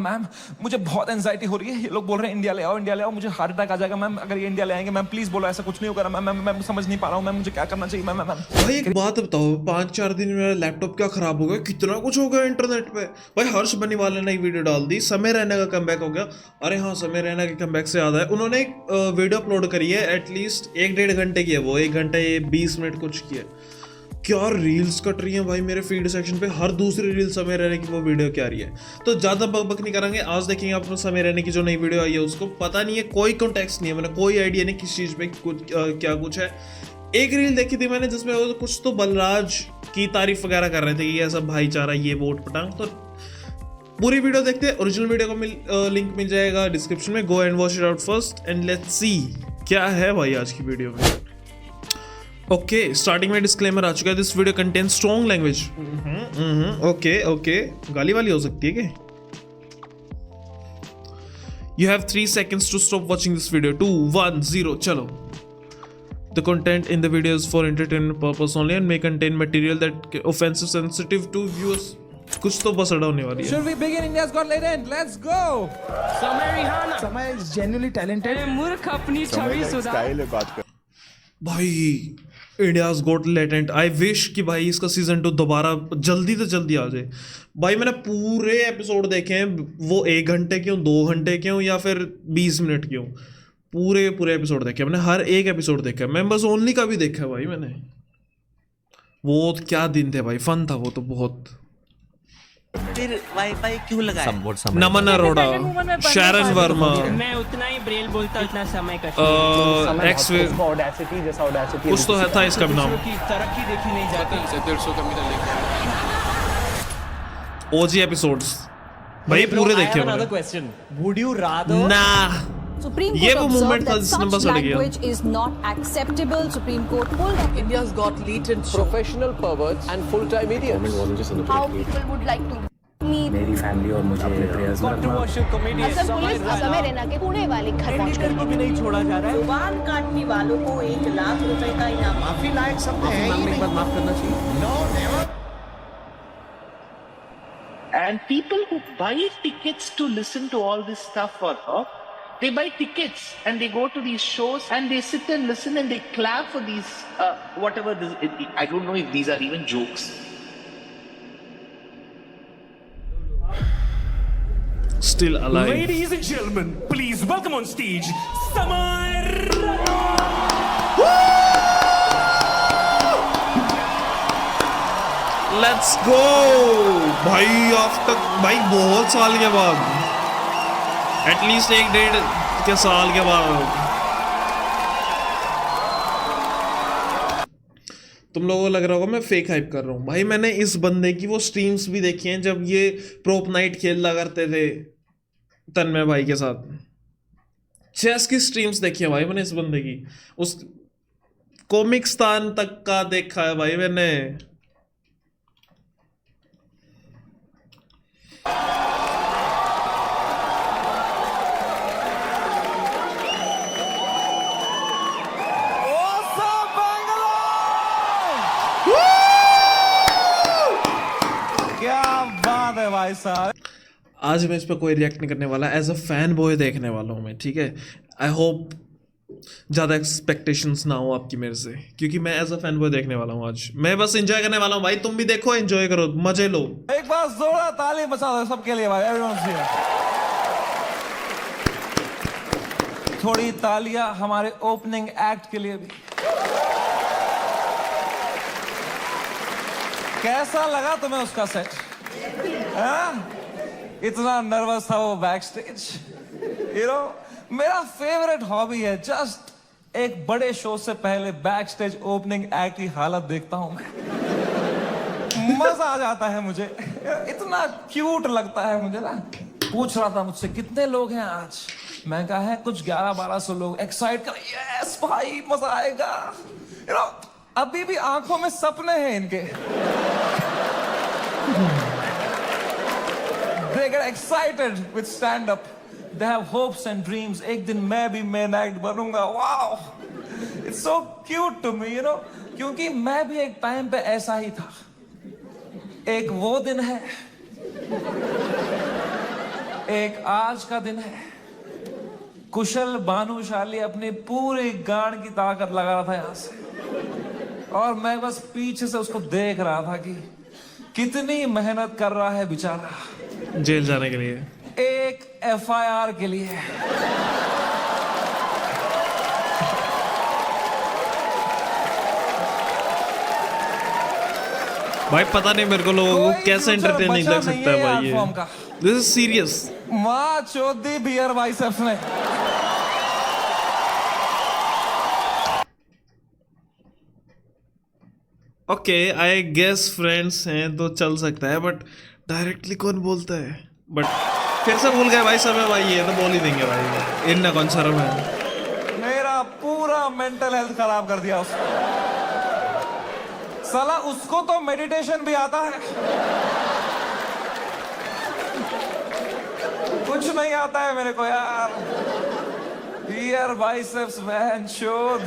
Ma'am मुझे बहुत anxiety हो रही है, ये लोग बोल रहे हैं इंडिया ले आओ, मुझे हार्ट अटैक आ जाएगा मैम अगर ये इंडिया ले आएंगे। मैम प्लीज बोलो ऐसा कुछ नहीं होगा मैम, मैं समझ नहीं पा रहा हूँ मैम, मुझे क्या करना चाहिए मैम। भाई एक बात बताओ, 5-4 दिन में मेरा लैपटॉप क्या खराब हो गया, कितना कुछ हो गया इंटरनेट पे। भाई हर्ष बनीवाल ने नई वीडियो डाल दी, समय रैना का कमबैक हो गया। अरे हाँ, समय रैना के कमबैक से याद है, उन्होंने एक वीडियो अपलोड करी है, एटलीस्ट 1-1.5 घंटे की है वो, 1 घंटे 20 मिनट कुछ की है। क्या रील्स कट रही हैं भाई मेरे फीड सेक्शन पे, हर दूसरी रील समय रहने की वो वीडियो क्या रही है। तो ज़्यादा बकबक नहीं करेंगे, आज देखेंगे आप समय रहने की जो नई वीडियो आई है। उसको पता नहीं है, कोई कॉन्टेक्स्ट नहीं है, मैंने कोई आइडिया नहीं किस चीज़ पे कुछ क्या कुछ है। एक रील देखी थी मैंने जिसमें वो कुछ तो बलराज की तारीफ वगैरह कर रहे थे कि ये सब भाईचारा, ये वोट पटांग। तो पूरी वीडियो देखते हैं, ओरिजिनल वीडियो का लिंक मिल जाएगा डिस्क्रिप्शन में, go and watch it out first and let's see क्या है भाई आज की वीडियो में। ओके, स्टार्टिंग में डिस्क्लेमर आ चुका है, this video contains strong language. Okay, गाली वाली हो सकती है क्या? You have 3 seconds to stop watching this video. 2, 1, 0 चलो। The content in the video is for entertainment purpose only and may contain material that offensive, sensitive to viewers. कुछ तो बस अड़ा होने वाली है। Should we begin India's Got Talent? Let's go. समय Rihanna, समय is genuinely talented. मूर्ख अपनी छवि सुधार। भाई India's got talent, I wish कि भाई इसका सीजन 2 दोबारा जल्दी से जल्दी आ जाए। भाई मैंने पूरे एपिसोड देखे हैं, वो 1 घंटे क्यों, 2 घंटे क्यों, या फिर 20 मिनट क्यों, पूरे एपिसोड देखे मैंने, हर एक एपिसोड देखा है। मेंबर्स ओनली का भी देखा है भाई मैंने। वो क्या दिन थे भाई, फन था वो तो बहुत। फिर वाईफाई क्यों लगाया? नमन अरोड़ा, शैरन वर्मा, मैं उतना ही ब्रेल बोलता उतना समय का एक्स कुछ तो था इसका भी नाम। तरक्की देखी नहीं जाती। ओजी एपिसोड्स भाई पूरे देखे मैंने। क्वेश्चन, वुड यू रादर ना Supreme ये Court वो observed moment था that जिसने such बस अड़ गया। language is not acceptable. Supreme Court pulled up. India's got latent professional perverts and full-time idiots. How people would like to meet. मेरी family और मुझे प्रेयर्स में Controversial comedian असम पुलिस समय रैना के पुणे वाले घर पहुंच गई। को भी नहीं छोड़ा जा रहा है। जुबान काटने वालों को 1 लाख रुपए का इनाम। माफी लायक शब्द है ही एक बार माफ करना चाहिए। No, never. And people who buy tickets to listen to all this stuff for her, they buy tickets and they go to these shows and they sit and listen and they clap for these whatever this, I don't know if these are even jokes. Still alive. Ladies and gentlemen, please welcome on stage Samay let's go भाई, after भाई बहुत साल के बाद, at least 1-1.5 के साल के बाद। तुम लोगों को लग रहा होगा मैं फेक हाइप कर रहा हूँ, भाई मैंने इस बंदे की वो स्ट्रीम्स भी देखी हैं जब ये प्रोप नाइट खेला करते थे तन्मय भाई के साथ। चेस की स्ट्रीम्स देखी है भाई मैंने इस बंदे की, उस कॉमिक्स्तान तक का देखा है भाई मैंने। क्या बात है भाई साहब। आज मैं इस पर कोई रिएक्ट नहीं करने वाला, एज अ फैन बॉय देखने वाला हूँ मैं, ठीक है। आई होप ज़्यादा एक्सपेक्टेशंस ना हो आपकी मेरे से, क्योंकि मैं एज अ फैन बॉय देखने वाला हूँ आज। मैं बस एंजॉय करने वाला हूँ भाई, तुम भी देखो, एंजॉय करो, मजे लो। एक बार जोरदार ताली बजा दो सबके लिए भाई, everyone's here। थोड़ी तालियां हमारे ओपनिंग एक्ट के लिए भी। कैसा लगा तुम्हें उसका सेट? इतना नर्वस था वो बैक स्टेज। मेरा फेवरेट हॉबी है, जस्ट एक बड़े शो से पहले बैक स्टेज ओपनिंग एक्ट की हालत देखता हूं मैं, मजा आ जाता है मुझे, इतना क्यूट लगता है मुझे ना। पूछ रहा था मुझसे कितने लोग हैं आज, मैं कहा है कुछ 1100-1200 लोग। एक्साइट कर, यस भाई मजा आएगा। अभी भी आंखों में सपने हैं इनके। They get excited with stand-up. They have hopes and dreams. एक दिन मैं भी main act बनूंगा। Wow, it's so cute to me, क्योंकि मैं भी एक टाइम पे ऐसा ही था। एक वो दिन है, एक आज का दिन है, कुशल भानुशाली अपनी पूरी गांड की ताकत लगा रहा था यहां से, और मैं बस पीछे से उसको देख रहा था कि कितनी मेहनत कर रहा है बेचारा जेल जाने के लिए। एक FIR के लिए। भाई पता नहीं मेरे को लोगों को कोई कैसे future एंटरटेनिंग बचा लग नहीं सकता है है भाई यार ये। फॉर्म का। This is serious. माँ चौधी बियर बाइसेप्स ने। ओके आई गेस फ्रेंड्स हैं तो चल सकता है, बट डायरेक्टली कौन बोलता है? बट फिर से भूल गए भाई समय भाई, ये तो बोल ही देंगे भाई, इतना कौन शर्म है। मेरा पूरा मेंटल हेल्थ खराब कर दिया उसने। साला उसको तो मेडिटेशन भी आता है, कुछ नहीं आता है मेरे को यार। Here biceps man showed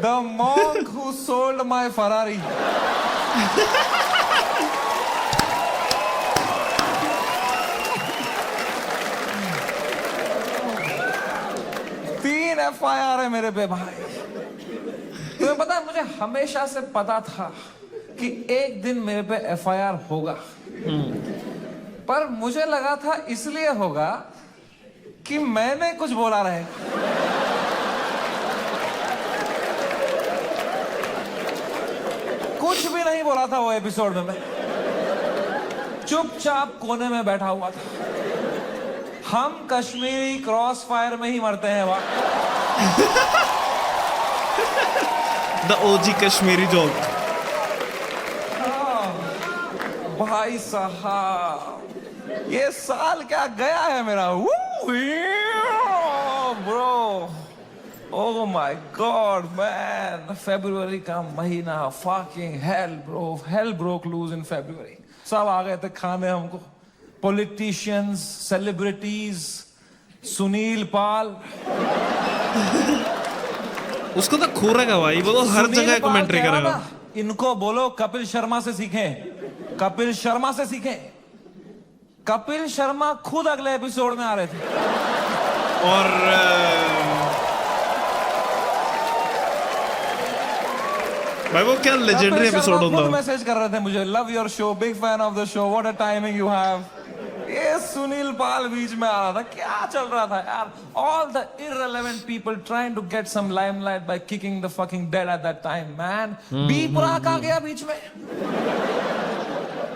the monk who sold my Ferrari. तीन FIR है मेरे पे भाई। तुम्हें पता है, मुझे हमेशा से पता था कि एक दिन मेरे पे FIR होगा, पर मुझे लगा था इसलिए होगा कि मैंने कुछ बोला रहे। कुछ भी नहीं बोला था वो एपिसोड में, मैं चुपचाप कोने में बैठा हुआ था। हम कश्मीरी क्रॉस फायर में ही मरते हैं वहां। The OG Kashmiri joke. भाई साहब ये साल क्या गया है मेरा। Bro, oh my God man, फरवरी का महीना, fucking hell bro, hell broke loose in February. सब आ गए थे खाने हमको, पॉलिटिशियंस, सेलिब्रिटीज, सुनील पाल। उसको तो खोरेगा भाई, वो तो हर सुनील जगह पाल कमेंट्री कह रहा करेगा। था, इनको बोलो कपिल शर्मा से सीखें, कपिल शर्मा से सीखें। कपिल शर्मा खुद अगले एपिसोड में आ रहे थे। और भाई वो क्या लेजेंडरी एपिसोड होता है। मैसेज कर रहे थे मुझे, love your show, big fan of the show, what a timing you have. ये सुनील पाल बीच में आ रहा था, क्या चल रहा था यार। All the irrelevant people trying to get some limelight by kicking the fucking dead at that time, man. B Praak आ गया बीच में।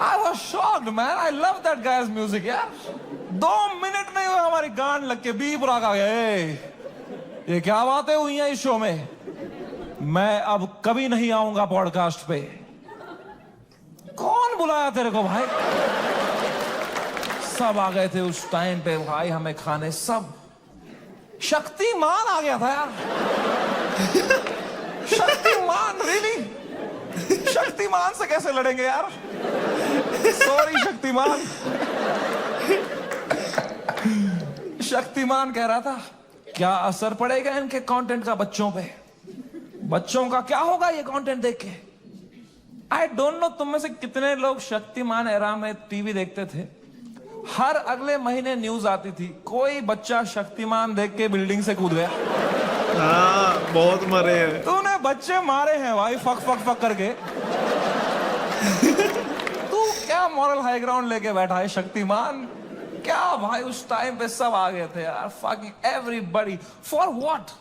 I was shocked, man. I love that guy's music, यार। 2 मिनट नहीं हुए हमारी गांड लग के बी प्राक आ गया। ये क्या बातें हुई हैं इस शो में। मैं अब कभी नहीं आऊंगा पॉडकास्ट पे। कौन बुलाया तेरे को भाई? सब आ गए थे उस टाइम पे भाई हमें खाने, सब। शक्तिमान आ गया था यार। शक्तिमान, रियली? शक्तिमान से कैसे लड़ेंगे यार? सॉरी शक्तिमान। शक्तिमान कह रहा था क्या असर पड़ेगा इनके कंटेंट का बच्चों पे, बच्चों का क्या होगा ये कंटेंट देख के। आई डोंट नो तुम में से कितने लोग शक्तिमान एरा में टीवी देखते थे। हर अगले महीने न्यूज आती थी, कोई बच्चा शक्तिमान देख के बिल्डिंग से कूद गया। हाँ बहुत मरे हैं। तूने बच्चे मारे हैं भाई, फक फक फक करके। तू क्या मॉरल हाई ग्राउंड लेके बैठा है शक्तिमान? क्या भाई उस टाइम पे सब आ गए थे यार, fucking everybody. For what?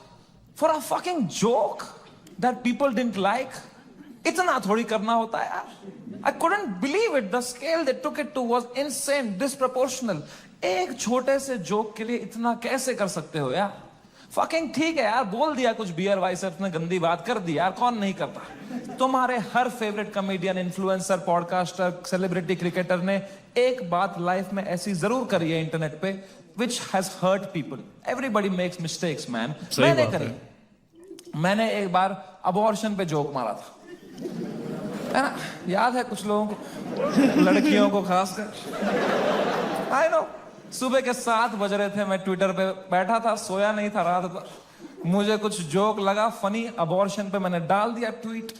For a fucking joke that people didn't like? इतना थोड़ी करना होता है यार। I couldn't believe it. The scale they took it to was insane, disproportional. एक छोटे से जोक के लिए इतना कैसे कर सकते हो यार? Fucking ठीक है यार, बोल दिया कुछ बियर बाइसेप्स ने, गंदी बात कर दी यार, कौन नहीं करता। तुम्हारे हर favourite comedian, influencer, podcaster, celebrity, cricketer ने एक बात लाइफ में ऐसी जरूर करी है इंटरनेट पे, which has hurt people. Everybody makes mistakes, man. मैंने करी। मैंने एक बार अबॉर्शन पे जोक मारा था, है ना? याद है कुछ लोगों को, लड़कियों को खासकर। आई नो, सुबह के 7 बज रहे थे, मैं ट्विटर पे बैठा था, सोया नहीं था रात भर। मुझे कुछ जोक लगा फनी अबॉर्शन पे, मैंने डाल दिया ट्वीट,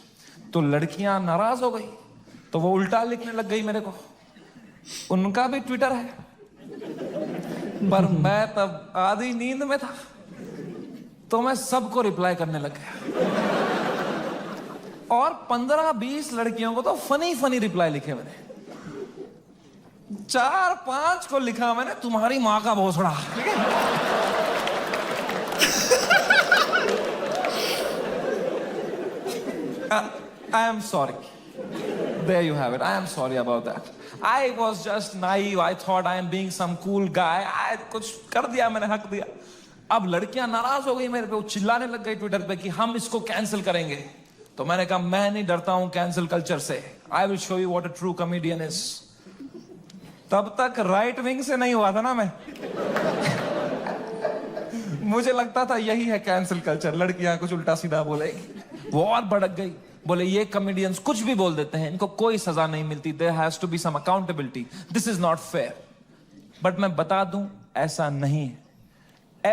तो लड़कियां नाराज हो गई, तो वो उल्टा लिखने लग गई मेरे को। उनका भी ट्विटर है, पर मैं तब आधी नींद में था, तो मैं सबको रिप्लाई करने लग गया और 15-20 लड़कियों को तो फनी रिप्लाई लिखे मैंने। 4-5 को लिखा मैंने तुम्हारी माँ का भोसड़ा। I am sorry. There you have it. I am sorry about that. I was just naive. I thought I am being some cool guy. I कुछ कर दिया मैंने, हक दिया। अब लड़कियां नाराज हो गई मेरे पे, वो चिल्लाने लग गई ट्विटर पे कि हम इसको कैंसिल करेंगे। तो मैंने कहा मैं नहीं डरता हूं कैंसिल कल्चर से। I will show you what a true comedian is. तब तक राइट विंग से नहीं हुआ था ना मैं। मुझे लगता था यही है कैंसिल कल्चर, लड़कियां कुछ उल्टा सीधा बोलेगी। वो और भड़क गई, बोले ये कॉमेडियंस कुछ भी बोल देते हैं, इनको कोई सजा नहीं मिलती, there has to be some accountability, this is not fair. But मैं बता दूं ऐसा नहीं है।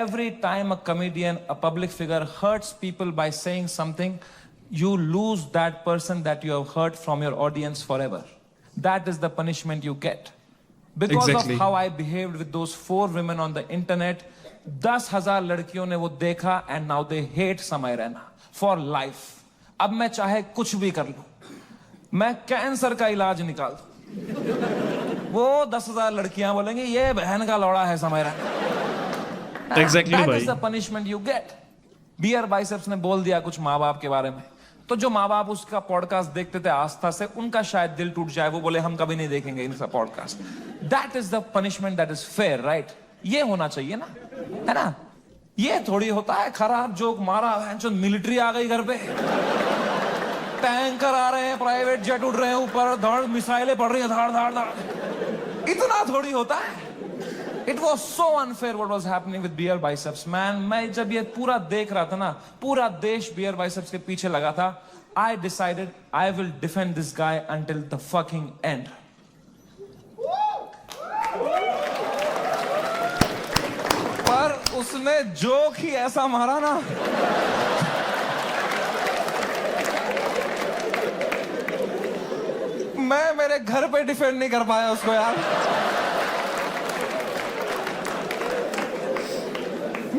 Every time a comedian, a public figure hurts people by saying something, you lose that person that you have hurt from your audience forever. That is the punishment you get. Because Exactly. of how I behaved with those 4 women on the internet, 10,000 लड़कियों ने वो देखा and now they hate समय Raina for life. अब मैं चाहे कुछ भी कर लूं, मैं कैंसर का इलाज निकाल दूं, वो 10,000 लड़कियां बोलेंगी ये बहन का लौड़ा है समय रैना। Exactly That भाई। is the punishment you get. Beer Biceps ने बोल दिया कुछ माँ बाप के बारे में, तो जो माँ बाप उसका पॉडकास्ट देखते थे आस्था से, उनका शायद दिल टूट जाए, वो बोले हम कभी नहीं देखेंगे इनका podcast. That is the punishment that is fair, right? ये होना चाहिए ना, है ना? ये थोड़ी होता है खराब जोक मारा, जो मिलिट्री आ गई घर पे, टैंकर आ रहे हैं, प्राइवेट जेट उड़ रहे हैं ऊपर, धड़ मिसाइलें पड़ रही हैं, धाड़ धाड़ धाड़, इतना थोड़ी होता है। It was so unfair what was happening with beer biceps, man. मैं जब ये पूरा देख रहा था ना, पूरा देश beer biceps के पीछे लगा था, I decided I will defend this guy until the fucking end. पर उसने जोक ही ऐसा मारा ना, मैं मेरे घर पे डिफेंड नहीं कर पाया उसको यार।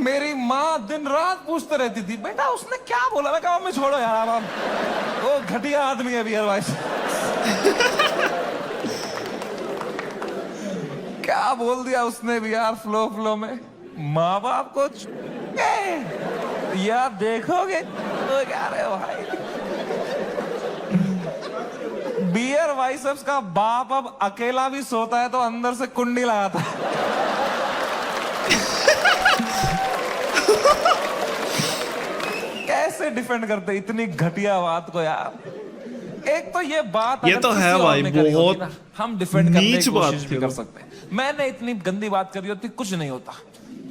मेरी माँ दिन रात पूछते रहती थी बेटा उसने क्या बोला। मैं कहा मम्मी छोड़ो यार, अब वो घटिया आदमी है बियर भाई। क्या बोल दिया उसने भी यार फ्लो में। माँ बाप को यार देखोगे तो क्या रहे हो भाई। बियर बाइसेप्स का बाप अब अकेला भी सोता है तो अंदर से कुंडी लगाता है। कैसे डिफेंड करते इतनी घटिया बात को यार। एक तो ये बात ये तो है भाई, बहुत हम डिफेंड करने की नीच कोशिश बात भी थी कर वो। सकते हैं। मैंने इतनी गंदी बात करी होती कुछ नहीं होता।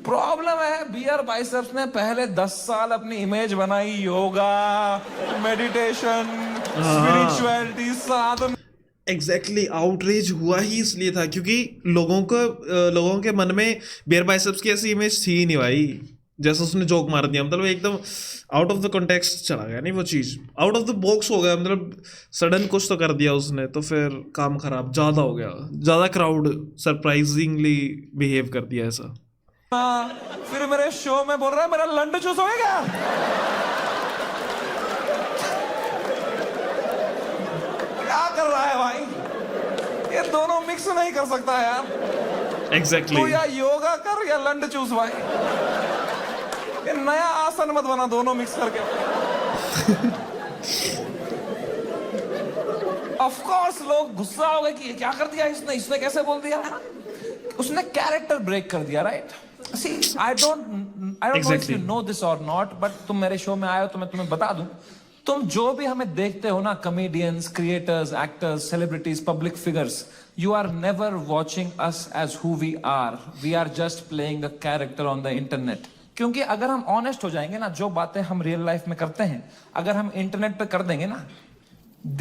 प्रॉब्लम है बियर बाइसेप्स ने पहले 10 साल अपनी इमेज बनाई, योगा, मेडिटेशन, स्पिरिचुअलिटी, साधन। एग्जैक्टली आउटरीच हुआ ही इसलिए था क्योंकि लोगों के मन में बियर बाइसेप्स की ऐसी इमेज थी ही नहीं भाई। जैसा उसने जोक मार दिया, मतलब एकदम आउट ऑफ द कॉन्टेक्स्ट चला गया, नहीं वो चीज़ आउट ऑफ द बॉक्स हो गया, मतलब सडन कुछ तो कर दिया उसने, तो फिर काम खराब ज़्यादा हो गया, ज़्यादा क्राउड सरप्राइजिंगली बिहेव कर दिया ऐसा। फिर मेरे शो में बोल रहा है मेरा लंड चूस हो गया। क्या कर रहा है भाई, ये दोनों मिक्स नहीं कर सकता यार। एग्जैक्टली तू या योगा कर या लंड चूस भाई, ये नया आसन मत बना दोनों मिक्स करके। ऑफ कोर्स लोग गुस्सा हो गए कि ये क्या कर दिया इसने कैसे बोल दिया। उसने कैरेक्टर ब्रेक कर दिया, right. See, I don't know if you know this or not, but तुम मेरे शो में आए हो तो मैं तुम्हें बता दूं, तुम जो भी हमें देखते हो ना, comedians, creators, actors, celebrities, public figures, you are never watching us as who we are. We are just playing a character on the internet. क्योंकि अगर हम ऑनेस्ट हो जाएंगे ना, जो बातें हम रियल लाइफ में करते हैं अगर हम इंटरनेट पे कर देंगे ना,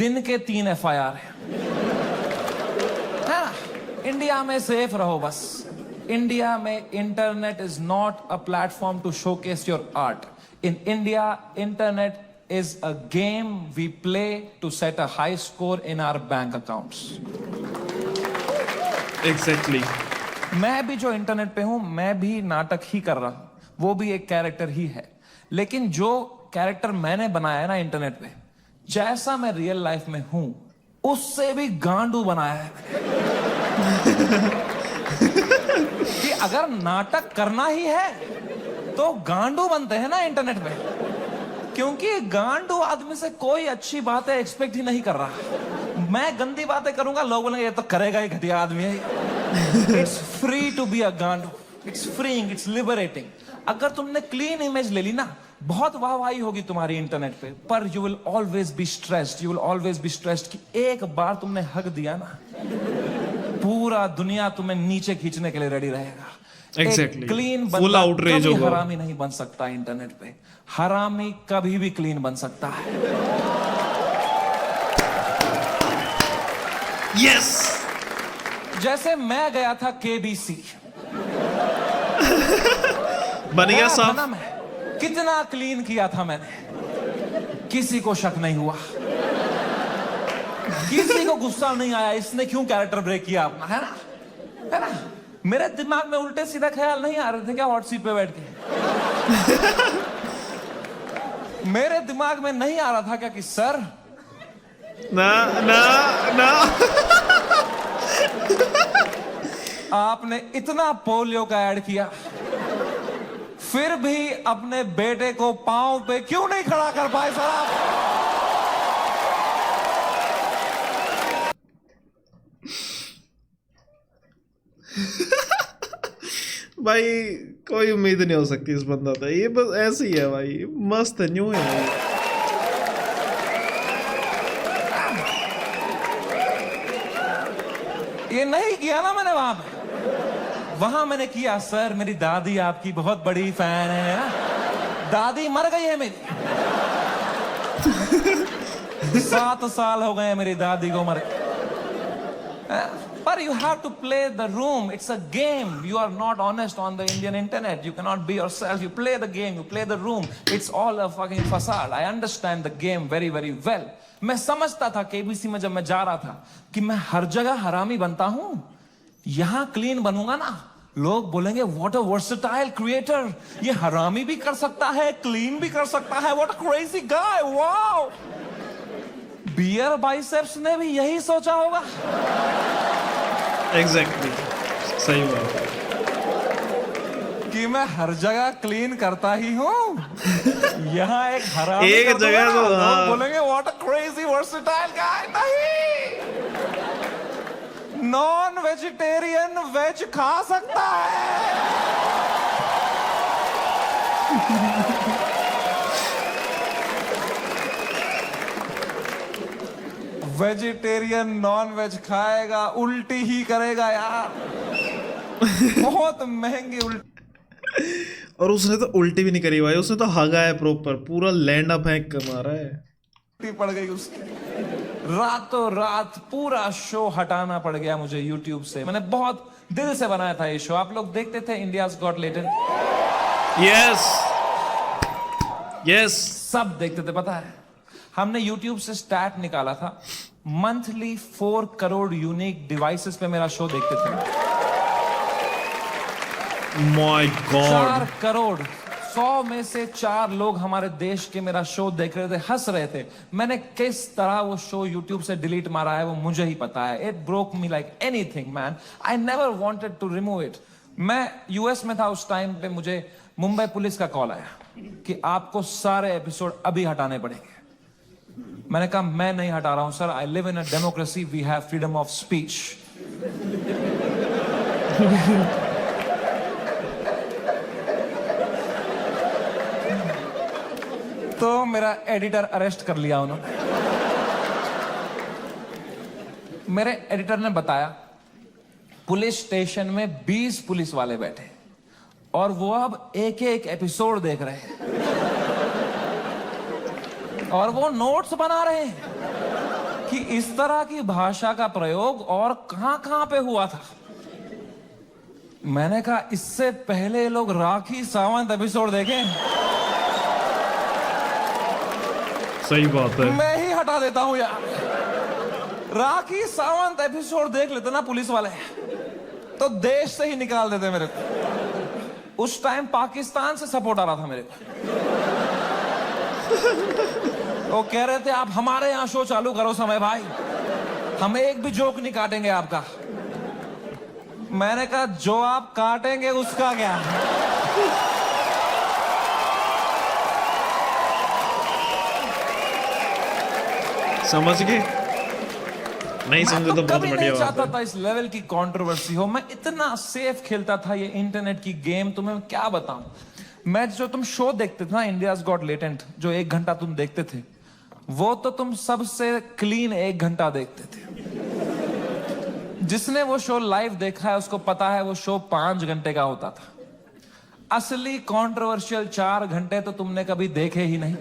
दिन के 3 FIR है ना। इंडिया में सेफ रहो बस। इंडिया में internet is not a platform to showcase your art. In India internet is a game we play to set a high score in our bank accounts. Exactly मैं भी जो internet पे हूं, मैं भी नाटक ही कर रहा हूं, वो भी एक कैरेक्टर ही है। लेकिन जो कैरेक्टर मैंने बनाया है ना इंटरनेट पे, जैसा मैं रियल लाइफ में हूं उससे भी गांडू बनाया है कि अगर नाटक करना ही है तो गांडू बनते हैं ना इंटरनेट पे, क्योंकि गांडू आदमी से कोई अच्छी बातें एक्सपेक्ट ही नहीं कर रहा। मैं गंदी बातें करूंगा, लोग बोलेंगे ये तो करेगा ही, घटिया आदमी है। It's free to be a गांडू, इट्स फ्रीइंग, इट्स लिबरेटिंग। अगर तुमने क्लीन इमेज ले ली ना, बहुत वाहवाही होगी तुम्हारी इंटरनेट पे, पर you will always be stressed, you will always be stressed कि एक बार तुमने हक दिया ना, पूरा दुनिया तुम्हें नीचे खींचने के लिए रेडी रहेगा। Exactly. क्लीन Full outrage होगा। हरामी नहीं बन सकता इंटरनेट पे, हरामी कभी भी क्लीन बन सकता है। यस, जैसे मैं गया था केबीसी, बन गया था साफ। ना, मैं कितना क्लीन किया था मैंने, किसी को शक नहीं हुआ, किसी को गुस्सा नहीं आया इसने क्यों कैरेक्टर ब्रेक किया अपना, है ना, है ना। मेरे दिमाग में उल्टे सीधा ख्याल नहीं आ रहे थे क्या हॉट सीट पे बैठ के? मेरे दिमाग में नहीं आ रहा था क्या कि सर ना ना ना आपने इतना पोलियो का ऐड किया, फिर भी अपने बेटे को पांव पे क्यों नहीं खड़ा कर पाए सर आप? भाई कोई उम्मीद नहीं हो सकती इस बंदा से, ये बस ऐसे ही है भाई, मस्त है, न्यू है भाई। ये नहीं किया ना मैंने वहां पे, वहां मैंने किया सर मेरी दादी आपकी बहुत बड़ी फैन है ना, दादी मर गई है मेरी 7 साल हो गए हैं मेरी दादी को मर। But you have to play the room. It's a game. You are not honest on the Indian internet. You cannot be yourself. You play the game. You play the room. It's all a fucking facade. I understand the game very, very well. मैं समझता था KBC में जब मैं जा रहा था कि मैं हर जगह हरामी बनता हूं, यहां क्लीन बनूंगा ना, लोग बोलेंगे व्हाट अ वर्सेटाइल क्रिएटर, ये हरामी भी कर सकता है, क्लीन भी कर सकता है, what a crazy guy, wow. Beer Biceps ने भी यही सोचा होगा। एग्जैक्टली, सही बात है कि मैं हर जगह क्लीन करता ही हूँ, यहाँ एक हरामी एक कर दूंगा जगह ना, तो लोग हाँ। बोलेंगे व्हाट अ क्रेजी वर्सेटाइल गाय। नहीं, नॉन वेजिटेरियन वेज खा सकता है। वेजिटेरियन नॉन वेज खाएगा, उल्टी ही करेगा यार, बहुत महंगी उल्टी। और उसने तो उल्टी भी नहीं करी भाई, उसने तो हगा है प्रॉपर, पूरा लैंड अप फेंक कर मारा है। पड़ गई उसकी, रातों रात पूरा शो हटाना पड़ गया मुझे यूट्यूब से। मैंने बहुत दिल से बनाया था ये शो, आप लोग देखते थे India's got talent? Yes yes, सब देखते थे। पता है हमने यूट्यूब से स्टैट निकाला था, मंथली 4 करोड़ यूनिक डिवाइसेस पे मेरा शो देखते थे। माय 4 गॉड, करोड़, 100 में से 4 लोग हमारे देश के मेरा शो देख रहे थे, हंस रहे थे। मैंने किस तरह वो शो यूट्यूब से डिलीट मारा है वो मुझे ही पता है। It broke me like anything man, I never wanted to remove it. मैं यूएस में था उस टाइम पे, मुझे मुंबई पुलिस का कॉल आया कि आपको सारे एपिसोड अभी हटाने पड़ेंगे। मैंने कहा मैं नहीं हटा रहा हूं sir, I live in a democracy, we have freedom of speech. तो मेरा एडिटर अरेस्ट कर लिया उन्होंने। मेरे एडिटर ने बताया पुलिस स्टेशन में 20 पुलिस वाले बैठे और वो अब एक एक एपिसोड देख रहे हैं और वो नोट्स बना रहे हैं कि इस तरह की भाषा का प्रयोग और कहां पे हुआ था। मैंने कहा इससे पहले लोग राखी सावंत एपिसोड देखें, सही बात है। मैं ही हटा देता हूं यार। राखी सावंत एपिसोड देख लेते ना पुलिस वाले, तो देश से ही निकाल देते मेरे को। उस टाइम पाकिस्तान से सपोर्ट आ रहा था मेरे को। वो कह रहे थे आप हमारे यहां शो चालू करो समय भाई, हम एक भी जोक नहीं काटेंगे आपका। मैंने कहा जो आप काटेंगे उसका क्या। समझ गए? नहीं समझे तो बहुत कभी बढ़िया नहीं बात चाहता है। था इस लेवल की कंट्रोवर्सी हो। मैं इतना सेफ खेलता था ये इंटरनेट की गेम, तुम्हें क्या बताऊं। मैं जो तुम शो देखते थे ना, इंडियाज गॉट लेटेंट, जो 1 घंटा तुम देखते थे, वो तो तुम सबसे क्लीन 1 घंटा देखते थे। जिसने वो शो लाइव देखा है उसको पता है वो शो 5 घंटे का होता था। असली कंट्रोवर्शियल 4 घंटे तो तुमने कभी देखे ही नहीं,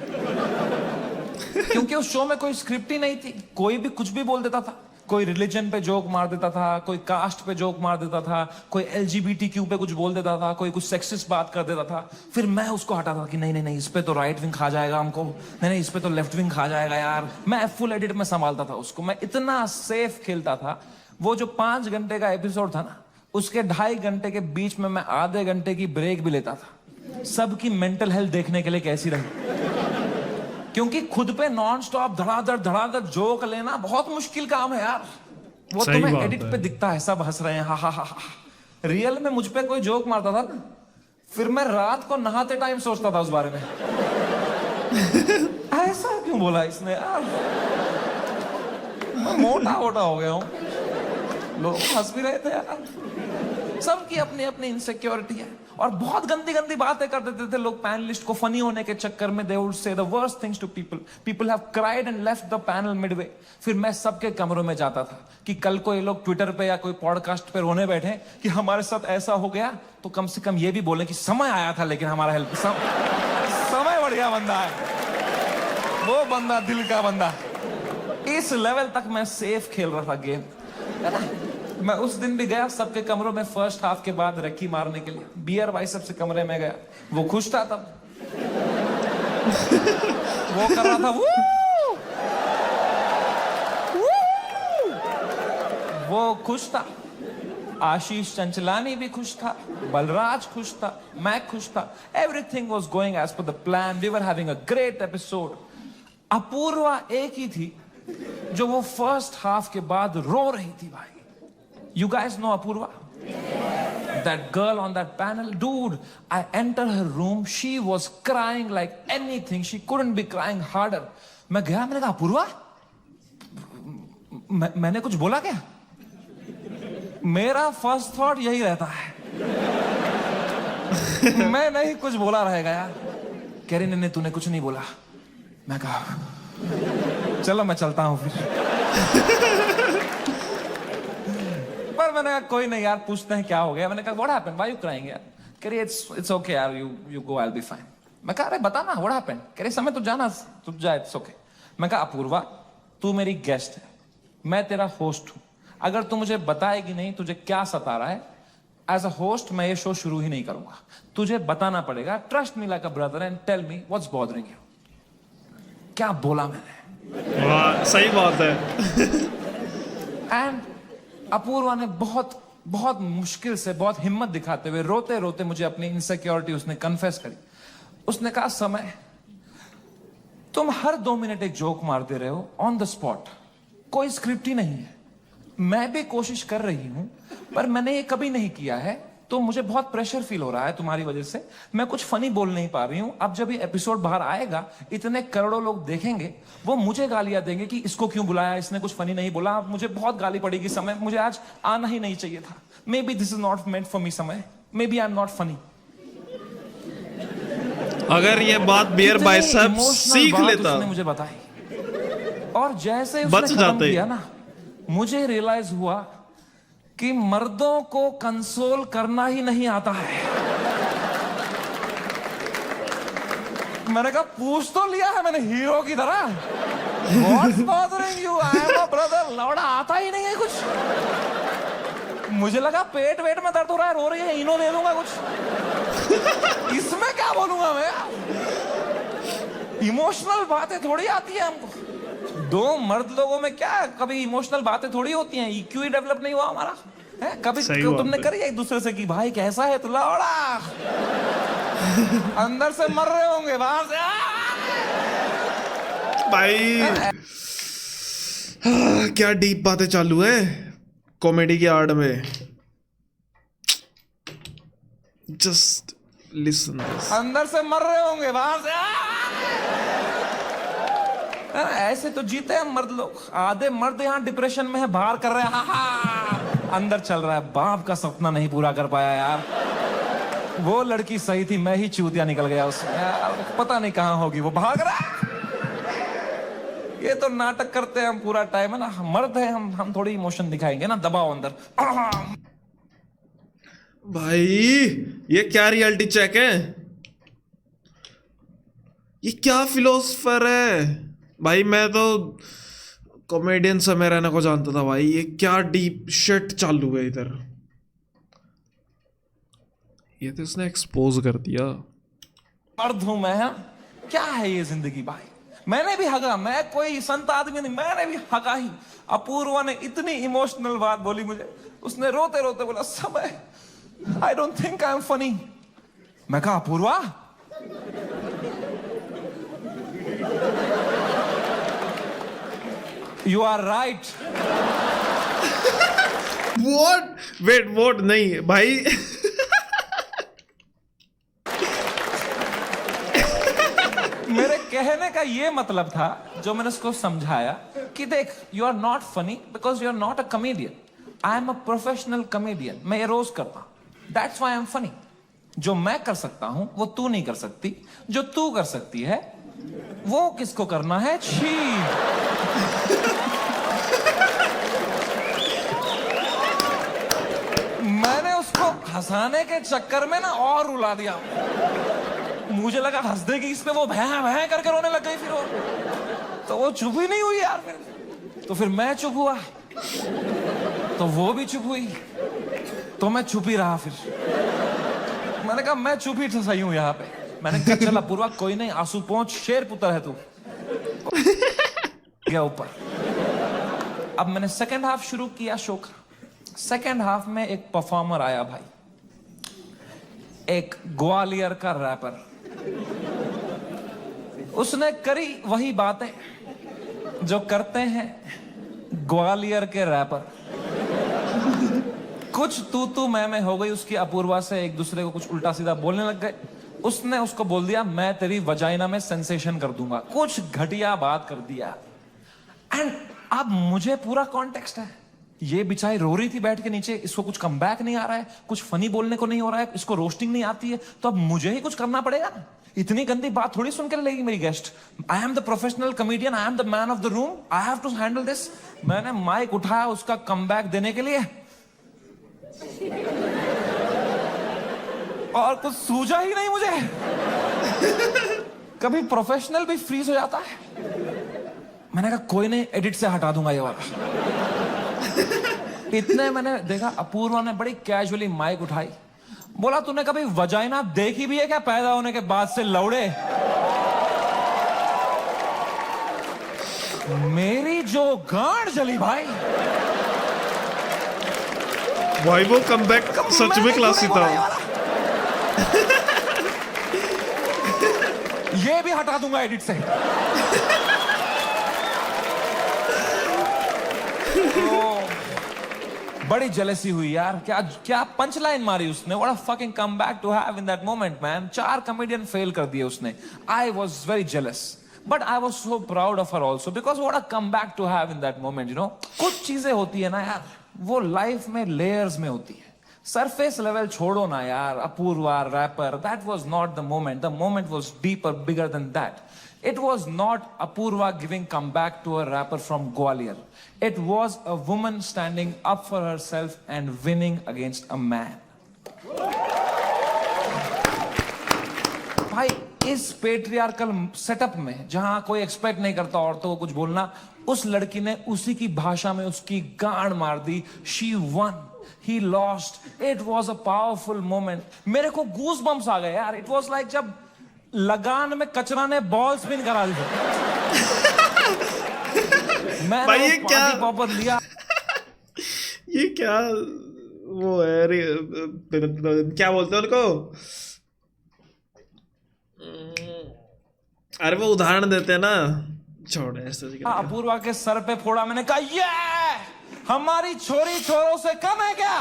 क्योंकि उस शो में कोई स्क्रिप्ट ही नहीं थी। कोई भी कुछ भी बोल देता था। कोई रिलीजन पे जोक मार देता था, कोई कास्ट पे जोक मार देता था, कोई LGBTQ पे कुछ बोल देता था, कोई कुछ सेक्सिस्ट बात कर देता था। फिर मैं उसको हटाता था कि नहीं नहीं नहीं, इस पे तो राइट विंग खा जाएगा हमको, नहीं नहीं इस पे तो लेफ्ट विंग खा जाएगा यार। मैं फुल एडिट में संभालता था उसको। मैं इतना सेफ खेलता था। वो जो 5 घंटे का एपिसोड था ना, उसके 2.5 घंटे के बीच में मैं आधे घंटे की ब्रेक भी लेता था, सबकी मेंटल हेल्थ देखने के लिए कैसी रही। क्योंकि खुद पे नॉन स्टॉप धड़ाधड़ जोक लेना बहुत मुश्किल काम है यार। वो सही तुम्हें बात एडिट है। पे दिखता है सब हंस रहे हैं, हा हा हा हा। रियल में मुझ पे कोई जोक मारता था ना, फिर मैं रात को नहाते टाइम सोचता था उस बारे में। ऐसा क्यों बोला इसने यार, मैं मोटा हो गया हूं। लोग हंस भी रहे थे यार। सबकी अपनी अपनी इनसिक्योरिटी है। और बहुत गंदी गंदी बातें कर देते थे लोग पैनलिस्ट को फनी होने के चक्कर में। They would say the worst things to people. People have cried and left the panel midway. फिर मैं सबके कमरों में जाता था कि कल को ये लोग ट्विटर पे या कोई पॉडकास्ट पे रोने बैठे कि हमारे साथ ऐसा हो गया, तो कम से कम ये भी बोले कि समय आया था लेकिन हमारा हेल्प समय बढ़िया बंदा है वो, बंदा दिल का बंदा। इस लेवल तक मैं सेफ खेल रहा था गेम, है ना। मैं उस दिन भी गया सबके कमरों में फर्स्ट हाफ के बाद रक्की मारने के लिए। बियर बाइसेप्स से कमरे में गया, वो खुश था तब। वो कर रहा था वू! वो खुश था। आशीष चंचलानी भी खुश था, बलराज खुश था, मैं खुश था। Everything was going as per the plan. We were having a great episode. Apoorva एक ही थी जो वो फर्स्ट हाफ के बाद रो रही थी भाई। You guys know Apurva? That girl on that panel? Dude, I entered her room. She was crying like anything. She couldn't be crying harder. मैं गया, मैंने कहा अपूर्वा, मैंने कुछ बोला क्या? मेरा फर्स्ट थॉट यही रहता है। मैं नहीं कुछ बोला रहेगा यार। कह रही नहीं तूने कुछ नहीं बोला। मैं कहा चलो मैं चलता हूं फिर। पर मैंने कहा कोई नहीं यार, पूछते हैं क्या हो गया। मैंने कहा what happened, why you crying यार। कह रही इट्स ओके यार, you go, I will be fine. मैं कहा अरे बता ना व्हाट हैपेंड। कह रही समय तू जाना, तू जा, इट्स ओके। मैं कहा अपूर्वा तू मेरी गेस्ट है, मैं तेरा होस्ट हूं। अगर तू मुझे बताएगी नहीं तुझे क्या सता रहा है, एज अ होस्ट मैं ये शो शुरू ही नहीं करूंगा। तुझे बताना पड़ेगा। Trust me like a brother and tell me what's bothering you. क्या बोला मैंने? वाह, सही बात है। एंड अपूर्वा ने बहुत बहुत मुश्किल से, बहुत हिम्मत दिखाते हुए, रोते रोते मुझे अपनी इनसिक्योरिटी उसने कन्फेस करी। उसने कहा समय तुम हर 2 मिनट एक जोक मारते रहे हो ऑन द स्पॉट, कोई स्क्रिप्ट ही नहीं है। मैं भी कोशिश कर रही हूं पर मैंने ये कभी नहीं किया है, तो मुझे बहुत प्रेशर फील हो रहा है तुम्हारी वजह से। मैं कुछ फनी बोल नहीं पा रही हूं। अब जब ये एपिसोड बाहर आएगा, इतने करोड़ों लोग देखेंगे, वो मुझे गालियां देंगे कि इसको क्यों बुलाया, इसने कुछ फनी नहीं बोला। मुझे बहुत गाली पड़ेगी समय, मुझे आज आना ही नहीं चाहिए था। Maybe this is not meant for me समय, maybe I am not funny. अगर ये बात बियर बाइसेप सीख लेता, उसने मुझे बताई, और जैसे उसने बच खत्म जाते। किया ना, मुझे रियलाइज हुआ कि मर्दों को कंसोल करना ही नहीं आता है। मैंने कहा पूछ तो लिया है मैंने हीरो की तरह, What's bothering you? I am a brother. लौड़ा आता ही नहीं है कुछ। मुझे लगा पेट वेट में दर्द हो रहा है, रो रही है, इनो दे दूंगा कुछ। इसमें क्या बोलूंगा मैं? इमोशनल बातें थोड़ी आती है हमको। 2 मर्द लोगों में क्या कभी इमोशनल बातें थोड़ी होती हैं। EQ ही डेवलप नहीं हुआ हमारा। कभी सही बात तुमने है। करी एक दूसरे से कि भाई कैसा है तू लौड़ा अंदर से मर रहे होंगे बाहर से भाई क्या डीप बातें चालू है कॉमेडी की आड़ में। Just listen this. अंदर से मर रहे होंगे बाहर से ऐसे तो जीते हैं मर्द लोग। आधे मर्द यहाँ डिप्रेशन में है, बाहर कर रहे हैं हा। अंदर चल रहा है बाप का सपना नहीं पूरा कर पाया यार। वो लड़की सही थी, मैं ही चूतिया निकल गया उसमें यार। पता नहीं कहाँ होगी वो, भाग रहा है। ये तो नाटक करते हैं हम पूरा टाइम है ना। मर्द है हम थोड़ी इमोशन दिखाएंगे ना, दबाओ अंदर। भाई ये क्या रियलिटी चेक है, ये क्या फिलोसफर है भाई। मैं तो कॉमेडियन समय रैना को जानता था भाई, ये क्या डीप शिट चालू है इधर। ये तो इसने एक्सपोज कर दिया। मर्द हूं मैं, क्या है ये जिंदगी भाई। मैंने भी हगा, मैं कोई संत आदमी नहीं, मैंने भी हगा ही। अपूर्वा ने इतनी इमोशनल बात बोली मुझे, उसने रोते रोते बोला Samay I don't think I am funny. मैं कहा Apoorva you are right. Vote नहीं भाई। मेरे कहने का ये मतलब था, जो मैंने उसको समझाया कि देख you are not funny because you are not a comedian. I am a professional comedian. मैं ये रोज करता हूं, that's why I am funny. जो मैं कर सकता हूं वो तू नहीं कर सकती, जो तू कर सकती है वो किसको करना है। छी मैंने उसको हंसाने के चक्कर में ना और रुला दिया। मुझे लगा हंस देगी इसमें, वो भैं भैं करके रोने लग गई। फिर वो तो वो चुप ही नहीं हुई यार। तो फिर मैं चुप हुआ, तो वो भी चुप हुई, तो मैं चुप ही रहा। फिर मैंने कहा मैं चुप ही सही हूं यहाँ पे। मैंने कहा चला पूर्वा कोई नहीं, आंसू पहुंच, शेर पुत्र है तू। गया ऊपर। अब मैंने सेकंड हाफ शुरू किया शो का। सेकंड हाफ में एक परफॉर्मर आया भाई, एक ग्वालियर का रैपर। उसने करी वही बातें जो करते हैं ग्वालियर के रैपर। कुछ तू मैं हो गई उसकी अपूर्वा से, एक दूसरे को कुछ उल्टा सीधा बोलने लग गए। उसने उसको बोल दिया मैं तेरी वजाइना में सेंसेशन कर दूंगा, कुछ घटिया बात कर दिया। एंड अब मुझे पूरा कॉन्टेक्स्ट है। ये बेचारी रो रही थी बैठ के नीचे, इसको कुछ कमबैक नहीं आ रहा है, कुछ फनी बोलने को नहीं हो रहा है, इसको रोस्टिंग नहीं आती है, तो अब मुझे ही कुछ करना पड़ेगा ना। इतनी गंदी बात थोड़ी सुन कर लेगी मेरी guest. I am the professional comedian, I am the man of the room, I have to handle this. मैंने माइक उठाया उसका कमबैक देने के लिए, और कुछ सूझा ही नहीं मुझे। कभी प्रोफेशनल भी फ्रीज हो जाता है। मैंने कहा कोई नहीं, एडिट से हटा दूंगा ये वाला। इतने मैंने देखा अपूर्वा ने बड़ी कैजुअली माइक उठाई, बोला तूने कभी वजाइना देखी भी है क्या पैदा होने के बाद से लौड़े। मेरी जो गांड जली भाई वो कमबैक सच में क्लासी था। ये भी हटा दूंगा एडिट से। तो बड़ी जेलसी हुई यार। क्या पंच लाइन मारी उसने। What a fucking comeback to have in that moment man. 4 comedian fail कर दिए उसने। I was very jealous, but I was so proud of her also because what a comeback to have in that moment. You know, कुछ चीजें होती है ना यार, वो लाइफ में लेयर्स में होती है। सरफेस लेवल छोड़ो ना यार। Apoorva rapper, that was not the moment. The moment was deeper, bigger than that. It was not Apurva giving comeback to a rapper from Gwalior. It was a woman standing up for herself and winning against a man. भाई इस patriarchal setup में जहां कोई expect नहीं करता औरतों को कुछ बोलना, उस लड़की ने उसी की भाषा में उसकी गांड मार दी. She won. He lost. It was a powerful moment. मेरे को गूज बम्स आ गए यार. It was like जब लगान में कचरा ने बॉल स्पिन करा दी. मैंने ये क्या पॉपर लिया. ये क्या वो है क्या बोलते हैं उनको, अरे वो उदाहरण देते हैं ना, छोड़ ऐसे अपूर्वा के सर पे फोड़ा। मैंने कहा ये हमारी छोरी छोरों से कम है क्या?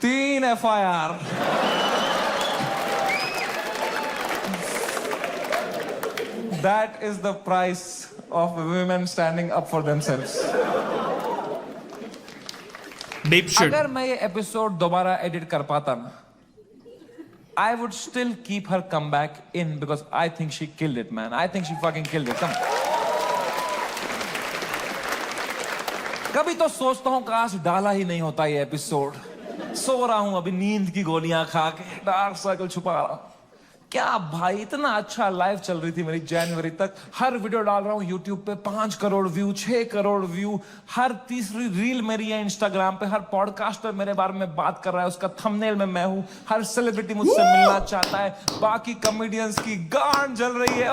3 FIR। That is the price of women standing up for themselves. Deep shit. अगर मैं ये एपिसोड दोबारा एडिट कर पाता ना, I would still keep her comeback in because I think she killed it, man. I think she fucking killed it. Come. कभी तो सोचता हूँ काश डाला ही नहीं होता ये एपिसोड। सो रहा हूँ अभी नींद की गोलियां खा के, डार्क सर्कल छुपा रहा हूँ। क्या भाई, इतना अच्छा लाइव चल रही थी मेरी जनवरी तक। हर वीडियो डाल रहा हूँ यूट्यूब पे, 5 करोड़ व्यू, 6 करोड़ व्यू। हर तीसरी रील मेरी है इंस्टाग्राम पे। हर पॉडकास्टर मेरे बारे में बात कर रहा है, उसका थंबनेल में मैं हूँ। हर सेलिब्रिटी मुझसे मिलना चाहता है। बाकी कॉमेडियंस की गांड जल रही है।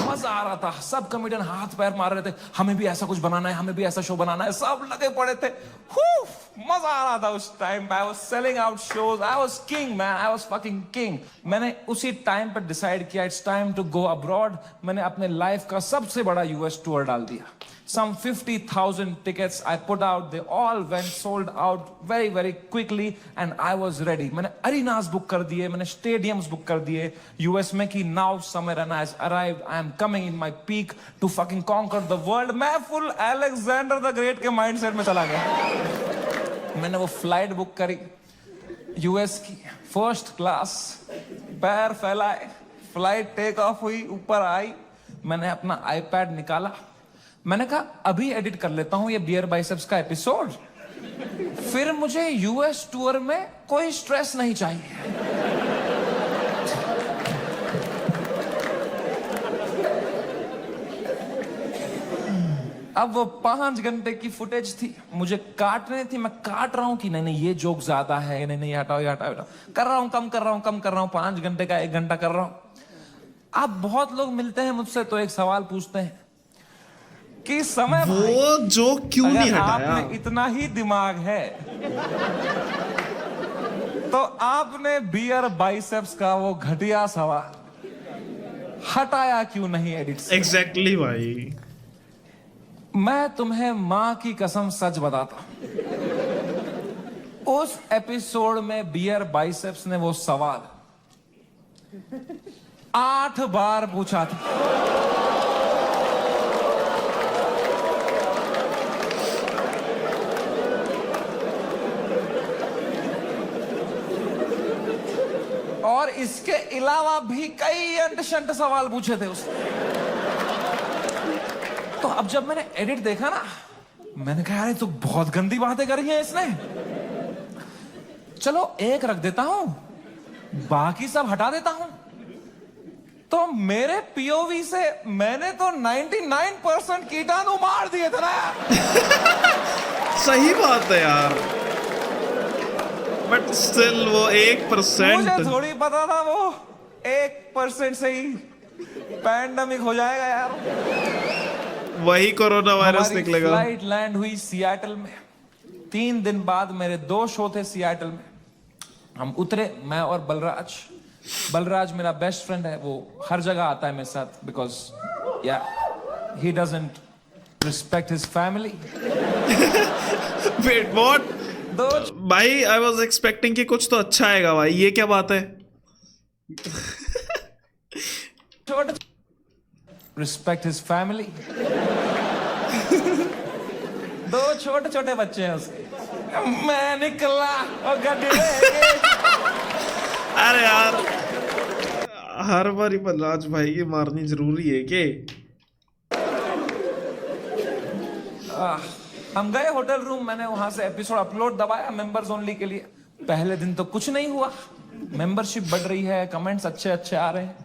मजा आ रहा था। सब कॉमेडियन हाथ पैर मार रहे थे, हमें भी ऐसा कुछ बनाना है, हमें भी ऐसा शो बनाना है। सब लगे पड़े थे। मजा आ रहा था उस टाइम पे। I was selling out shows. I was king, man. I was fucking king. मैंने उसी टाइम पर डिसाइड किया it's time to go abroad. मैंने अपने लाइफ का सबसे बड़ा US टूर डाल दिया। Some 50,000 tickets I put out. They all went sold out very, very quickly, and I was ready. मैंने arenas बुक कर दिए, मैंने stadiums बुक कर दिए US में कि now Samay Raina has arrived. I am coming in my peak to fucking conquer the world. मैं full Alexander the Great के mindset में चला गया। मैंने वो फ्लाइट बुक करी US की, फर्स्ट क्लास, पैर फैलाए, फ्लाइट टेक ऑफ हुई, ऊपर आई। मैंने अपना iPad निकाला, मैंने कहा अभी एडिट कर लेता हूं ये बियर बाइसेप्स का एपिसोड, फिर मुझे US टूर में कोई स्ट्रेस नहीं चाहिए। अब वो 5 घंटे की फुटेज थी, मुझे काटने थी। मैं काट रहा हूं कि नहीं ये जोक ज्यादा है, नहीं हटाओ ये हटाओ, कर रहा हूं, कम कर रहा हूं। 5 घंटे का 1 घंटा कर रहा हूं। अब बहुत लोग मिलते हैं मुझसे तो एक सवाल पूछते हैं कि समय वो जोक क्यों नहीं हटाया? आपने इतना ही दिमाग है तो आपने बियर बाइसेप्स का वो घटिया सवाल हटाया क्यों नहीं एडिट से? एग्जैक्टली भाई। मैं तुम्हें मां की कसम सच बताता, उस एपिसोड में बियर बाइसेप्स ने वो सवाल 8 बार पूछा था। और इसके अलावा भी कई अंट-शंट सवाल पूछे थे उसने। तो अब जब मैंने एडिट देखा ना, मैंने कहा यार तो बहुत गंदी बातें करी हैं इसने, चलो एक रख देता हूं, बाकी सब हटा देता हूं। तो मेरे POV से मैंने तो 99% कीटाणु मार दिए थे ना यार। सही बात है यार, बट स्टिल वो 1%। मुझे थोड़ी पता था वो 1% से ही पैंडेमिक हो जाएगा यार। वही कोरोना वायरस निकलेगा। फ्लाइट लैंड हुई सियाटल में। 3 दिन बाद मेरे 2 शो थे सियाटल में। हम उतरे, मैं और बलराज मेरा बेस्ट फ्रेंड है, वो हर जगह आता है मेरे साथ because yeah he doesn't respect his family. Wait what भाई, आई वाज एक्सपेक्टिंग कि कुछ तो अच्छा आएगा भाई, ये क्या बात है? Respect his family. 2 छोटे बच्चे हैं उसके। मैं निकला और गड्ढे अरे यार, हर बार बलराज भाई की मारनी जरूरी है के? हम गए होटल रूम, मैंने वहां से एपिसोड अपलोड दबाया मेंबर्स ओनली के लिए। पहले दिन तो कुछ नहीं हुआ, मेंबरशिप बढ़ रही है, कमेंट्स अच्छे आ रहे हैं।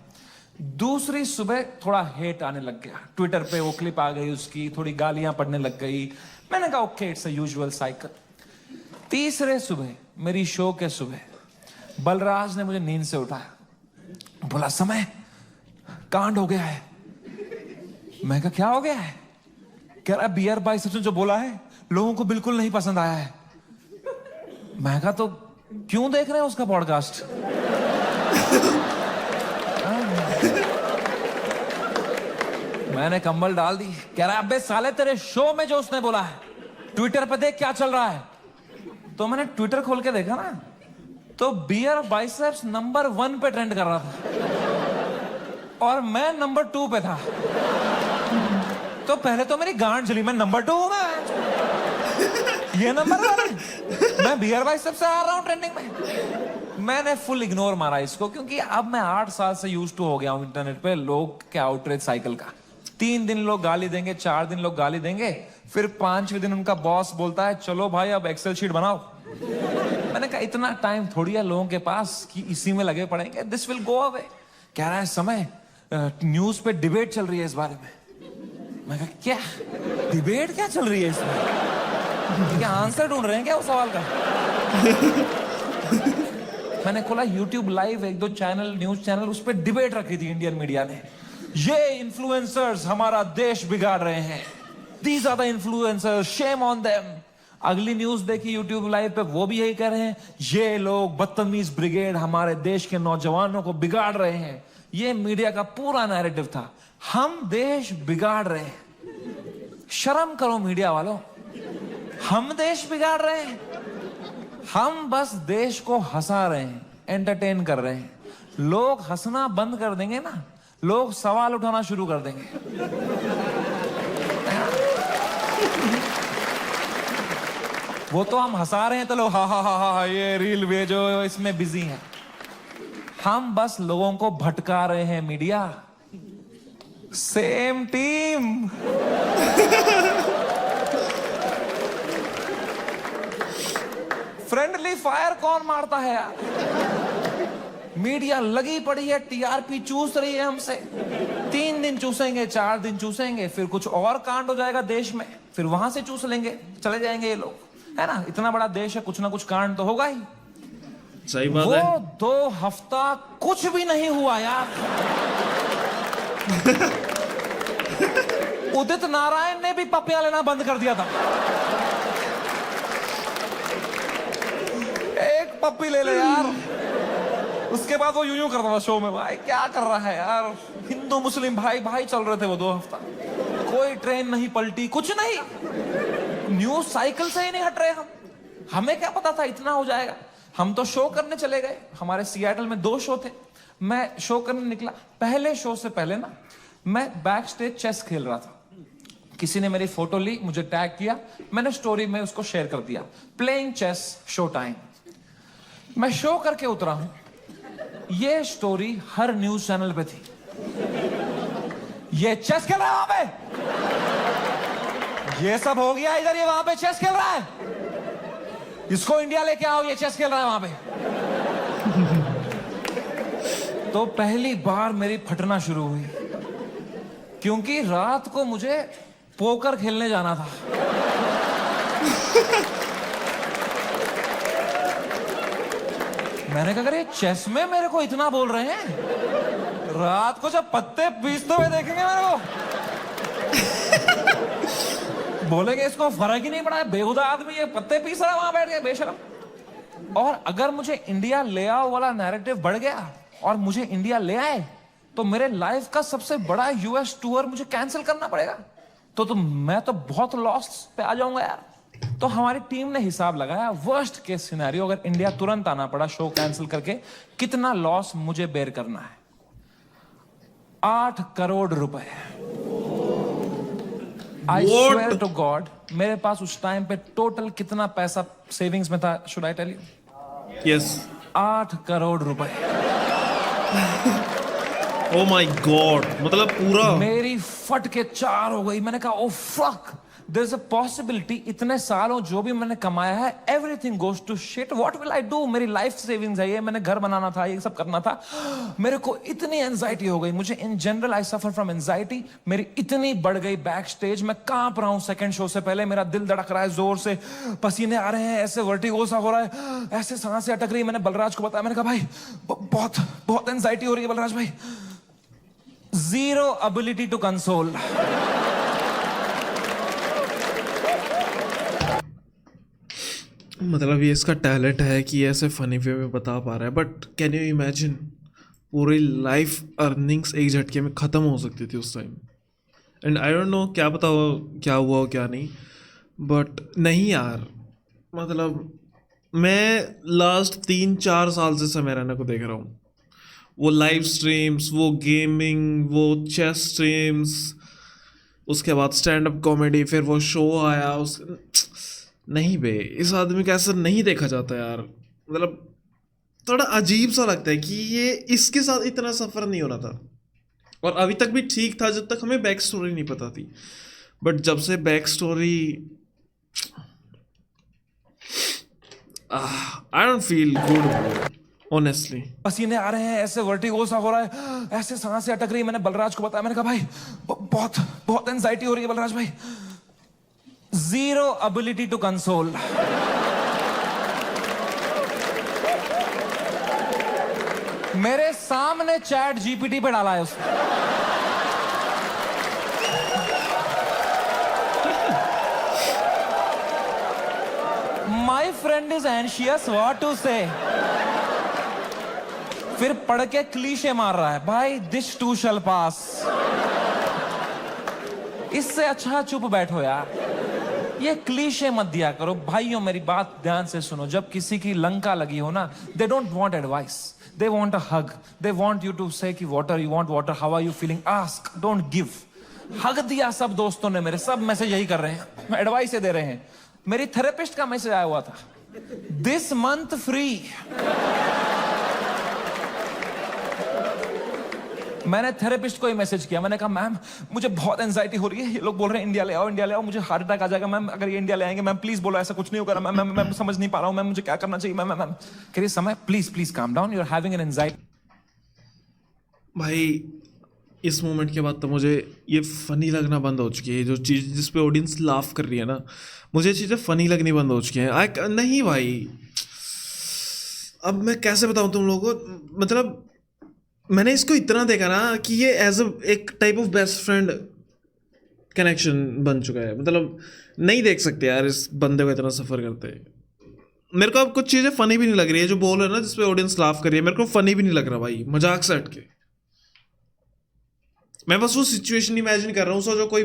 दूसरी सुबह थोड़ा हेट आने लग गया, ट्विटर पे वो क्लिप आ गई उसकी, थोड़ी गालियां पड़ने लग गई। मैंने कहा okay, it's a usual cycle. तीसरे सुबह, मेरी शो के सुबह, बलराज ने मुझे नींद से उठाया, बोला समय कांड हो गया है। मैं कहा क्या हो गया है? कह रहा बियर बाइसेप्स ने जो बोला है लोगों को बिल्कुल नहीं पसंद आया है। मैं कहा तो क्यों देख रहे हैं उसका पॉडकास्ट? मैंने कंबल डाल दी। कह रहा अबे साले तेरे शो में जो उसने बोला है ट्विटर पे देख क्या चल रहा है। तो मैंने ट्विटर खोल के देखा ना, तो बियर बाइसेप्स नंबर 1 पे ट्रेंड कर रहा था और मैं नंबर 2 पे था। तो पहले तो मेरी गांड जली, मैं नंबर 2 हूं मैं, ये नंबर 1 है, मैं बियर बाइसेप्स से आ रहा हूं ट्रेंडिंग में। मैंने फुल इग्नोर मारा इसको, क्योंकि अब मैं 8 साल से यूज्ड टू हो गया हूं इंटरनेट पे लोग के आउटरीच साइकिल का। 3 दिन लोग गाली देंगे, 4 दिन लोग गाली देंगे, फिर 5वें दिन उनका बॉस बोलता है चलो भाई अब एक्सेल शीट बनाओ। मैंने कहा इतना टाइम थोड़ी है लोगों के पास कि इसी में लगे पड़ेंगे, दिस विल गो अवे। कह रहा है समय न्यूज पे डिबेट चल रही है इस बारे में। मैं कहा क्या डिबेट क्या चल रही है इसमें, क्या आंसर ढूंढ रहे हैं क्या उस सवाल का? मैंने खोला YouTube live, 1-2 channel, news channel, उस पर डिबेट रखी थी इंडियन मीडिया ने। ये इन्फ्लुएंसर्स हमारा देश बिगाड़ रहे हैं, these are the influencers, shame on them. अगली न्यूज देखी यूट्यूब लाइव पे, वो भी यही कह रहे हैं ये लोग बदतमीज ब्रिगेड हमारे देश के नौजवानों को बिगाड़ रहे हैं। ये मीडिया का पूरा नैरेटिव था, हम देश बिगाड़ रहे हैं। शर्म करो मीडिया वालों, हम देश बिगाड़ रहे हैं? हम बस देश को हंसा रहे हैं, एंटरटेन कर रहे हैं। लोग हंसना बंद कर देंगे ना, लोग सवाल उठाना शुरू कर देंगे। वो तो हम हंसा रहे हैं तो लोग हा हा हा हा ये रील भेजो, इसमें बिजी हैं। हम बस लोगों को भटका रहे हैं media. Same team. Friendly fire कौन मारता है यार? मीडिया लगी पड़ी है, टीआरपी चूस रही है हमसे। 3 दिन चूसेंगे, 4 दिन चूसेंगे, फिर कुछ और कांड हो जाएगा देश में, फिर वहां से चूस लेंगे, चले जाएंगे ये लोग, है ना? इतना बड़ा देश है, कुछ ना कुछ कांड तो होगा ही। सही बात है। वो 2 हफ्ता कुछ भी नहीं हुआ यार। उदित नारायण ने भी पपिया लेना बंद कर दिया था। एक पप्पी ले ले यार, उसके बाद वो यूं करता था शो में, भाई क्या कर रहा है यार? हिंदू मुस्लिम भाई भाई चल रहे थे वो 2 हफ्ता, कोई ट्रेन नहीं पलटी, कुछ नहीं, न्यूज साइकिल से ही नहीं हट रहे हम। हमें क्या पता था इतना हो जाएगा? हम तो शो करने चले गए, हमारे सियाटल में 2 शो थे, मैं शो करने निकला। पहले शो से पहले ना मैं बैक स्टेज चेस खेल रहा था, किसी ने मेरी फोटो ली, मुझे टैग किया, मैंने स्टोरी में उसको शेयर कर दिया, प्लेइंग चेस शो टाइम। मैं शो करके उतरा हूं, ये स्टोरी हर न्यूज चैनल पे थी। ये चेस खेल रहा है वहां पे, ये सब हो गया इधर, ये वहां पे चेस खेल रहा है, इसको इंडिया लेके आओ, ये चेस खेल रहा है वहां पे। तो पहली बार मेरी फटना शुरू हुई, क्योंकि रात को मुझे पोकर खेलने जाना था। मैंने कहा अगर ये चेस में मेरे को इतना बोल रहे हैं, रात को जब पत्ते पीसते हुए देखेंगे मेरे को, बोलेंगे इसको फर्क ही नहीं पड़ा है, बेहुदा आदमी ये पत्ते पीस रहा है वहां बैठ के, बेशरम। और अगर मुझे इंडिया ले आओ वाला नैरेटिव बढ़ गया और मुझे इंडिया ले आए, तो मेरे लाइफ का सबसे बड़ा यूएस टूर मुझे कैंसिल करना पड़ेगा। तो मैं तो बहुत लॉस पे आ जाऊंगा यार। तो हमारी टीम ने हिसाब लगाया, वर्स्ट केस सिनेरियो अगर इंडिया तुरंत आना पड़ा शो कैंसिल करके, कितना लॉस मुझे बेयर करना है? 8 करोड़ रुपए। आई स्वेयर टू गॉड, मेरे पास उस टाइम पे टोटल कितना पैसा सेविंग्स में था, should I tell you? Yes, 8 crore रुपए। ओ माय गॉड, मतलब पूरा मेरी फट के 4 हो गई। मैंने कहा oh fuck, there is a possibility इतने सालों जो भी मैंने कमाया है, everything goes to shit, what will I do? मेरी लाइफ सेविंग्स है ये, मैंने घर बनाना था, ये सब करना था। मेरे को इतनी एंजाइटी हो गई, मुझे in general I suffer from anxiety, मेरी इतनी बढ़ गई बैक स्टेज, मैं कांप रहा हूं सेकंड शो से पहले, मेरा दिल धड़क रहा है जोर से, पसीने आ रहे हैं, ऐसे वर्टिगो सा हो रहा है, ऐसे सांसें अटक रही है। मैंने बलराज को बताया, मैंने कहा भाई बहुत बहुत एंजाइटी हो रही है बलराज भाई। Zero ability to console. मतलब ये इसका टैलेंट है कि ये ऐसे फनी वे में बता पा रहा है, बट कैन यू इमेजिन पूरी लाइफ अर्निंग्स एक झटके में ख़त्म हो सकती थी उस time. And I don't know क्या पता हो क्या हुआ हो क्या नहीं, बट नहीं यार, मतलब मैं लास्ट 3-4 साल से समय रैना को देख रहा हूँ। वो लाइव स्ट्रीम्स, वो गेमिंग, वो चेस स्ट्रीम्स, उसके बाद स्टैंड अप कॉमेडी, फिर वो शो आया उस नहीं बे, इस आदमी का ऐसा नहीं देखा जाता यार। मतलब थोड़ा अजीब सा लगता है कि ये इसके साथ इतना सफ़र नहीं हो रहा था। और अभी तक भी ठीक था जब तक हमें बैक स्टोरी नहीं पता थी, बट जब से back story I don't feel good honestly. पसीने आ रहे हैं, ऐसे वर्टिगो सा हो रहा है, ऐसे सांसें अटक रही है। मैंने बलराज को बताया, मैंने कहा भाई बहुत बहुत एंजाइटी हो रही है बलराज भाई। Zero ability to console. मेरे सामने चैट जीपीटी पे डाला है उसने। My friend is anxious what to say. फिर पढ़ के क्लीशे मार रहा है, भाई दिस टू शल पास। इससे अच्छा चुप बैठो यार, ये क्लीशे मत दिया करो भाइयों। मेरी बात ध्यान से सुनो, जब किसी की लंका लगी हो ना, they don't want advice, they want a hug, they want you to say कि water, you want water, how are you feeling, ask, don't give. Hug दिया सब दोस्तों ने मेरे, सब मैसेज यही कर रहे हैं, एडवाइस दे रहे हैं। मेरी थेरेपिस्ट का मैसेज आया हुआ था, दिस मंथ फ्री। मैंने थेरेपिस्ट को ही मैसेज किया, मैंने कहा मैम मुझे बहुत एंजाइटी हो रही है, ये लोग बोल रहे हैं इंडिया ले आओ, इंडिया ले आओ, मुझे हार्ट अटैक आ जाएगा मैम अगर ये इंडिया ले आएंगे। मैम प्लीज बोलो ऐसा कुछ नहीं होगा मैम, मैं समझ नहीं पा रहा हूँ मैम, मुझे क्या करना चाहिए मैम। मैम कह रही Samay please please calm down, you are having an anxiety. भाई इस मोमेंट के बाद तो मुझे ये फ़नी लगना बंद हो चुकी है। जो चीज़ जिस पे ऑडियंस लाफ कर रही है ना, मुझे चीज़ें फ़नी लगनी बंद हो चुकी हैं। नहीं भाई, अब मैं कैसे बताऊँ तुम लोगों को। मतलब मैंने इसको इतना देखा ना कि ये एज एक type of best friend connection बन चुका है। मतलब नहीं देख सकते यार इस बंदे को इतना सफ़र करते। मेरे को अब कुछ चीज़ें फ़नी भी नहीं लग रही है जो बोल रहे हैं ना, जिसपे ऑडियंस लाफ कर रही है, मेरे को फ़नी भी नहीं लग रहा भाई, मजाक से हट के। मैं बस वो सिचुएशन इमेजिन कर रहा हूँ। सोचो कोई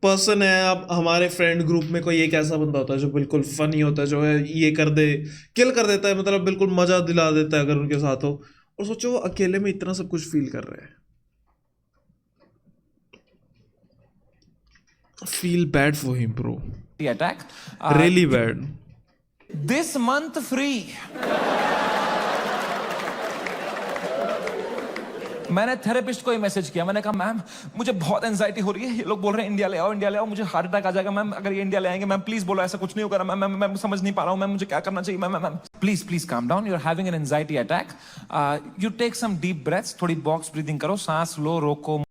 पर्सन है, अब हमारे फ्रेंड ग्रुप में कोई एक ऐसा बंदा होता है जो बिल्कुल फनी होता है, जो है ये कर दे, किल कर देता है, मतलब बिल्कुल मजा दिला देता है अगर उनके साथ हो। और सोचो वो अकेले में इतना सब कुछ फील कर रहे हैं। Feel bad for him bro, attack really bad. This month free. मैंने थेरेपिस्ट को ही मैसेज किया, मैंने कहा मैम मुझे बहुत एंजाइटी हो रही है, ये लोग बोल रहे हैं इंडिया ले आओ, इंडिया ले आओ, मुझे हार्ट अटैक आ जाएगा मैम अगर ये इंडिया ले आएंगे। मैम प्लीज बोलो ऐसा कुछ नहीं होगा मैम, मैं समझ नहीं पा रहा हूँ मैम, मुझे क्या करना चाहिए ma'am. Ma'am please please calm down, you are having an anxiety attack, you take some deep breaths, थोड़ी बॉक्स ब्रीदिंग करो, सांस लो, रोको।